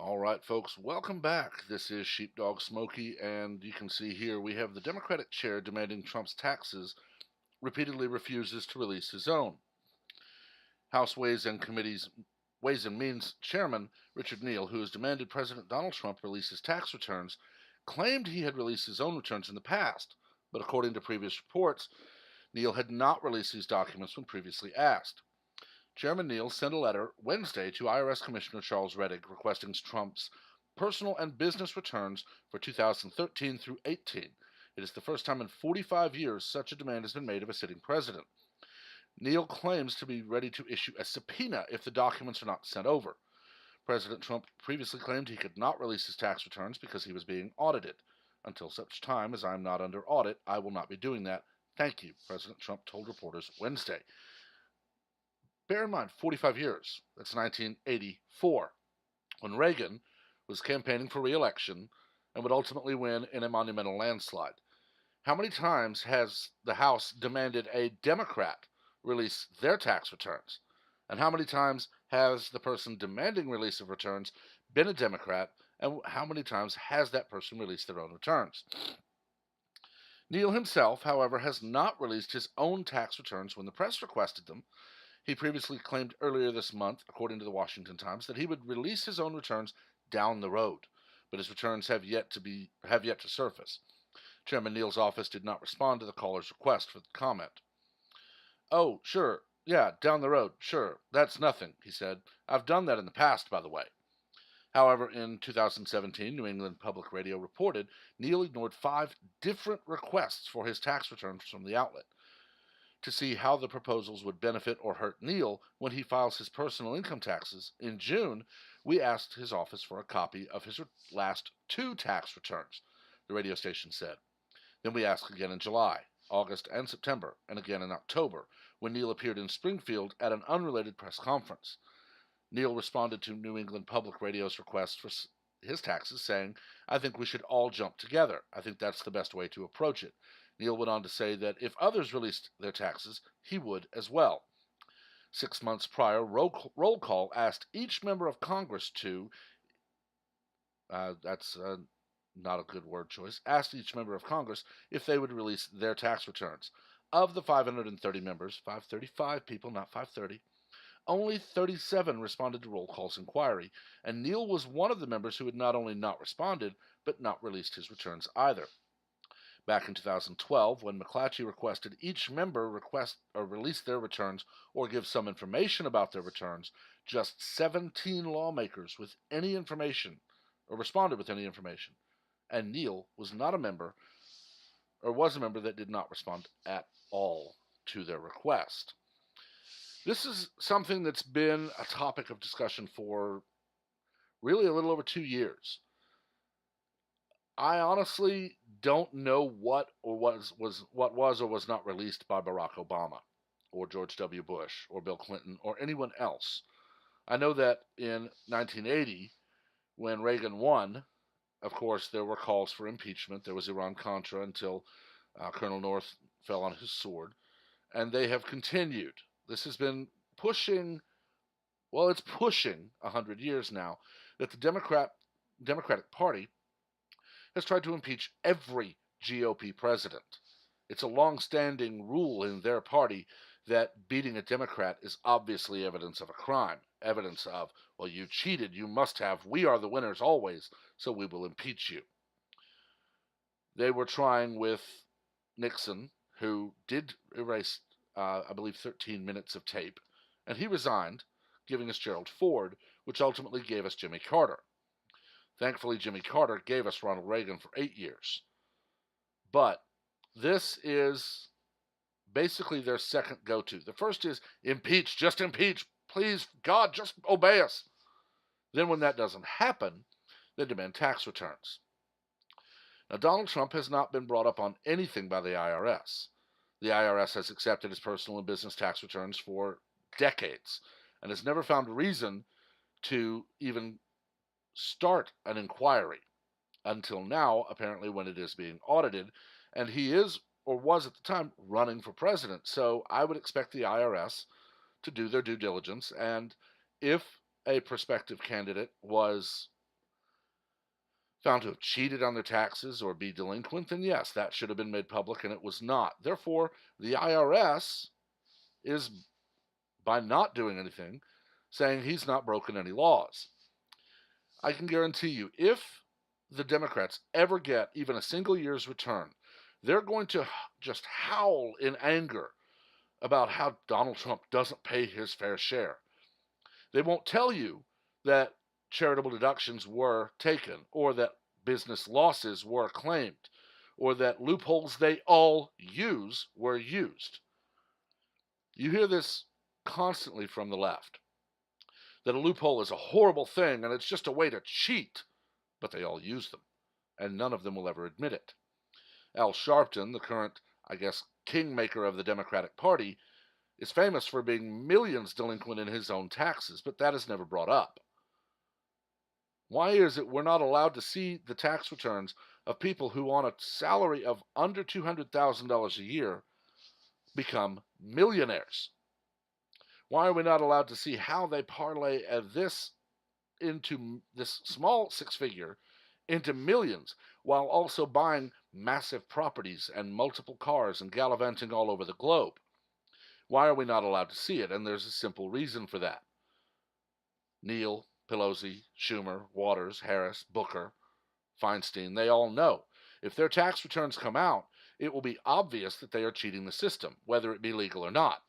All right, folks, welcome back. This is Sheepdog Smokey, and you can see here we have the Democratic chair demanding Trump's taxes repeatedly refuses to release his own. House Ways and Means Chairman Richard Neal, who has demanded President Donald Trump release his tax returns, claimed he had released his own returns in the past, but according to previous reports, Neal had not released these documents when previously asked. Chairman Neal sent a letter Wednesday to IRS Commissioner Charles Rettig requesting Trump's personal and business returns for 2013 through 18. It is the first time in 45 years such a demand has been made of a sitting president. Neal claims to be ready to issue a subpoena if the documents are not sent over. President Trump previously claimed he could not release his tax returns because he was being audited. Until such time as I am not under audit, I will not be doing that. Thank you, President Trump told reporters Wednesday. Bear in mind, 45 years. That's 1984, when Reagan was campaigning for re-election and would ultimately win in a monumental landslide. How many times has the House demanded a Democrat release their tax returns? And how many times has the person demanding release of returns been a Democrat? And how many times has that person released their own returns? Neal himself, however, has not released his own tax returns when the press requested them. He previously claimed earlier this month, according to the Washington Times, that he would release his own returns down the road, but his returns have yet to surface. Chairman Neal's office did not respond to the caller's request for comment. "Oh, sure, yeah, down the road, sure, that's nothing," he said. "I've done that in the past, by the way." However, in 2017, New England Public Radio reported Neal ignored 5 different requests for his tax returns from the outlet. To see how the proposals would benefit or hurt Neal when he files his personal income taxes in June, we asked his office for a copy of his last 2 tax returns, the radio station said. Then we asked again in July, August, and September, and again in October, when Neal appeared in Springfield at an unrelated press conference. Neal responded to New England Public Radio's request for his taxes, saying, "I think we should all jump together. I think that's the best way to approach it." Neal went on to say that if others released their taxes, he would as well. 6 months prior, roll call asked each member of Congress to, that's not a good word choice, asked each member of Congress if they would release their tax returns. Of the 530 members, 535 people, not 530, only 37 responded to roll call's inquiry, and Neal was one of the members who had not only not responded, but not released his returns either. Back in 2012, when McClatchy requested each member release their returns or give some information about their returns, just 17 lawmakers with any information or responded with any information, and Neal was not a member or was a member that did not respond at all to their request. This is something that's been a topic of discussion for really a little over 2 years. I honestly don't know what was or was not released by Barack Obama or George W. Bush or Bill Clinton or anyone else. I know that in 1980, when Reagan won, of course, there were calls for impeachment. There was Iran-Contra until Colonel North fell on his sword. And they have continued. This has been pushing, well, it's pushing 100 years now, that the Democratic Party has tried to impeach every GOP president. It's a long-standing rule in their party that beating a Democrat is obviously evidence of a crime. Evidence of, well, you cheated, you must have, we are the winners always, so we will impeach you. They were trying with Nixon, who did erase, I believe, 13 minutes of tape, and he resigned, giving us Gerald Ford, which ultimately gave us Jimmy Carter. Thankfully, Jimmy Carter gave us Ronald Reagan for 8 years. But this is basically their second go-to. The first is impeach, just impeach. Please, God, just obey us. Then when that doesn't happen, they demand tax returns. Now, Donald Trump has not been brought up on anything by the IRS. The IRS has accepted his personal and business tax returns for decades and has never found reason to even start an inquiry until now, apparently, when it is being audited, and he is, or was at the time, running for president. So I would expect the IRS to do their due diligence, and if a prospective candidate was found to have cheated on their taxes or be delinquent, then yes, that should have been made public, and it was not. Therefore, the IRS is, by not doing anything, saying he's not broken any laws. I can guarantee you, if the Democrats ever get even a single year's return, they're going to just howl in anger about how Donald Trump doesn't pay his fair share. They won't tell you that charitable deductions were taken, or that business losses were claimed, or that loopholes they all use were used. You hear this constantly from the left, that a loophole is a horrible thing and it's just a way to cheat, but they all use them, and none of them will ever admit it. Al Sharpton, the current, I guess, kingmaker of the Democratic Party, is famous for being millions delinquent in his own taxes, but that is never brought up. Why is it we're not allowed to see the tax returns of people who, on a salary of under $200,000 a year, become millionaires? Why are we not allowed to see how they parlay this into this small six-figure into millions, while also buying massive properties and multiple cars and gallivanting all over the globe? Why are we not allowed to see it? And there's a simple reason for that. Neal, Pelosi, Schumer, Waters, Harris, Booker, Feinstein, they all know if their tax returns come out, it will be obvious that they are cheating the system, whether it be legal or not.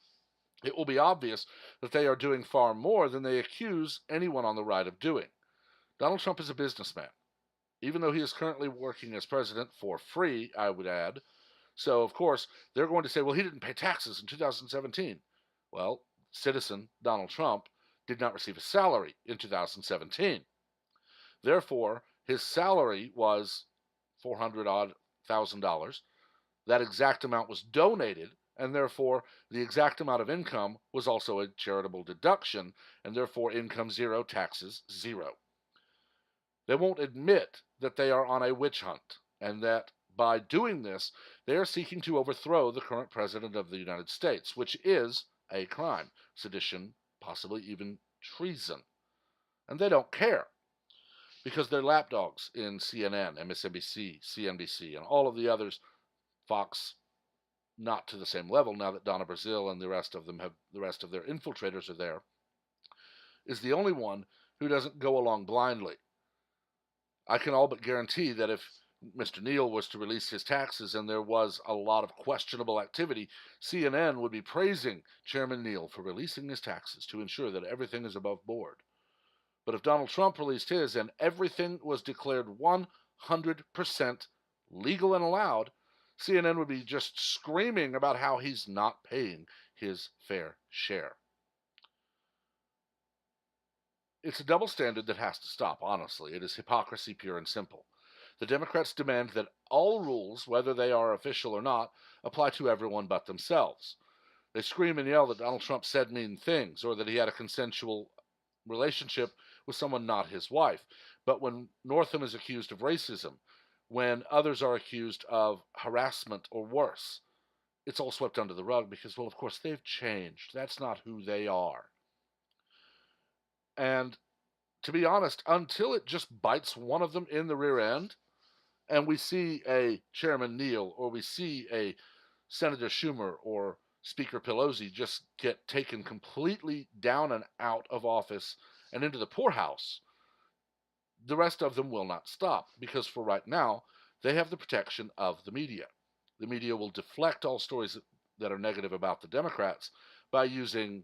It will be obvious that they are doing far more than they accuse anyone on the right of doing. Donald Trump is a businessman, even though he is currently working as president for free, I would add. So, of course, they're going to say, well, he didn't pay taxes in 2017. Well, citizen Donald Trump did not receive a salary in 2017. Therefore, his salary was $400,000. That exact amount was donated, and therefore the exact amount of income was also a charitable deduction, and therefore income zero, taxes zero. They won't admit that they are on a witch hunt, and that by doing this, they are seeking to overthrow the current president of the United States, which is a crime, sedition, possibly even treason. And they don't care, because they're lapdogs in CNN, MSNBC, CNBC, and all of the others, Fox, not to the same level now that Donna Brazile and the rest of their infiltrators are there, is the only one who doesn't go along blindly. I can all but guarantee that if Mr. Neal was to release his taxes and there was a lot of questionable activity, CNN would be praising Chairman Neal for releasing his taxes to ensure that everything is above board. But if Donald Trump released his and everything was declared 100% legal and allowed, CNN would be just screaming about how he's not paying his fair share. It's a double standard that has to stop, honestly. It is hypocrisy pure and simple. The Democrats demand that all rules, whether they are official or not, apply to everyone but themselves. They scream and yell that Donald Trump said mean things, or that he had a consensual relationship with someone not his wife. But when Northam is accused of racism, when others are accused of harassment or worse, it's all swept under the rug because, well, of course, they've changed. That's not who they are. And to be honest, until it just bites one of them in the rear end, and we see a Chairman Neal or we see a Senator Schumer or Speaker Pelosi just get taken completely down and out of office and into the poorhouse, the rest of them will not stop, because for right now, they have the protection of the media. The media will deflect all stories that are negative about the Democrats by using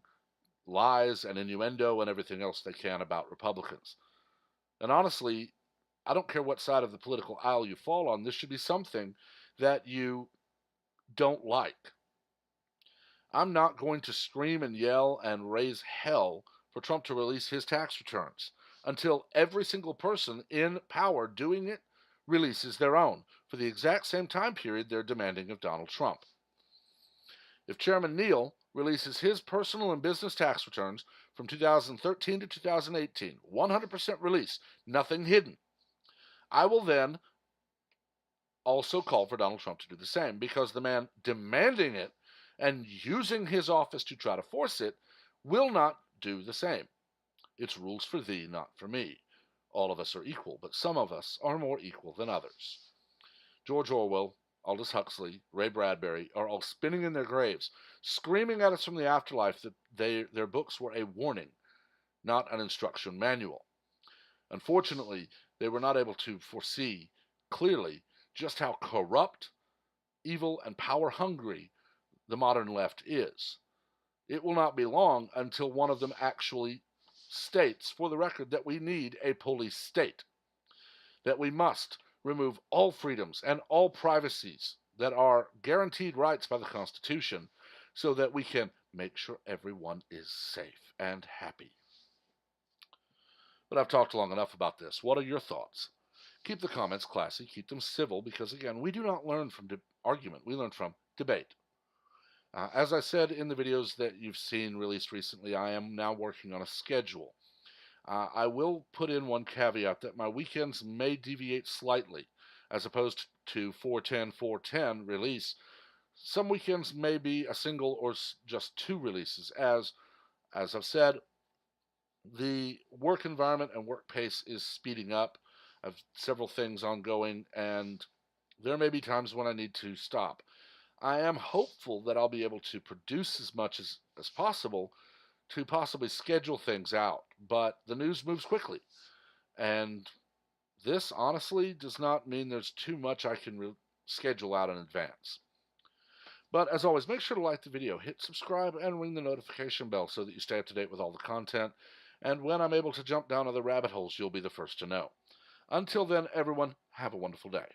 lies and innuendo and everything else they can about Republicans. And honestly, I don't care what side of the political aisle you fall on, this should be something that you don't like. I'm not going to scream and yell and raise hell for Trump to release his tax returns until every single person in power doing it releases their own for the exact same time period they're demanding of Donald Trump. If Chairman Neal releases his personal and business tax returns from 2013 to 2018, 100% release, nothing hidden, I will then also call for Donald Trump to do the same, because the man demanding it and using his office to try to force it will not do the same. It's rules for thee, not for me. all of us are equal, but some of us are more equal than others. George Orwell, Aldous Huxley, Ray Bradbury are all spinning in their graves, screaming at us from the afterlife that their books were a warning, not an instruction manual. Unfortunately, they were not able to foresee clearly just how corrupt, evil, and power hungry the modern left is. It will not be long until one of them actually states, for the record, that we need a police state, that we must remove all freedoms and all privacies that are guaranteed rights by the Constitution so that we can make sure everyone is safe and happy. But I've talked long enough about this. What are your thoughts? Keep the comments classy, keep them civil, because again, we do not learn from argument, we learn from debate. As I said in the videos that you've seen released recently, I am now working on a schedule. I will put in one caveat that my weekends may deviate slightly. As opposed to 410 release, some weekends may be a single or just 2 releases. As I've said, the work environment and work pace is speeding up. I have several things ongoing, and there may be times when I need to stop. I am hopeful that I'll be able to produce as much as possible to possibly schedule things out, but the news moves quickly, and this honestly does not mean there's too much I can schedule out in advance. But as always, make sure to like the video, hit subscribe, and ring the notification bell so that you stay up to date with all the content, and when I'm able to jump down other rabbit holes, you'll be the first to know. Until then, everyone, have a wonderful day.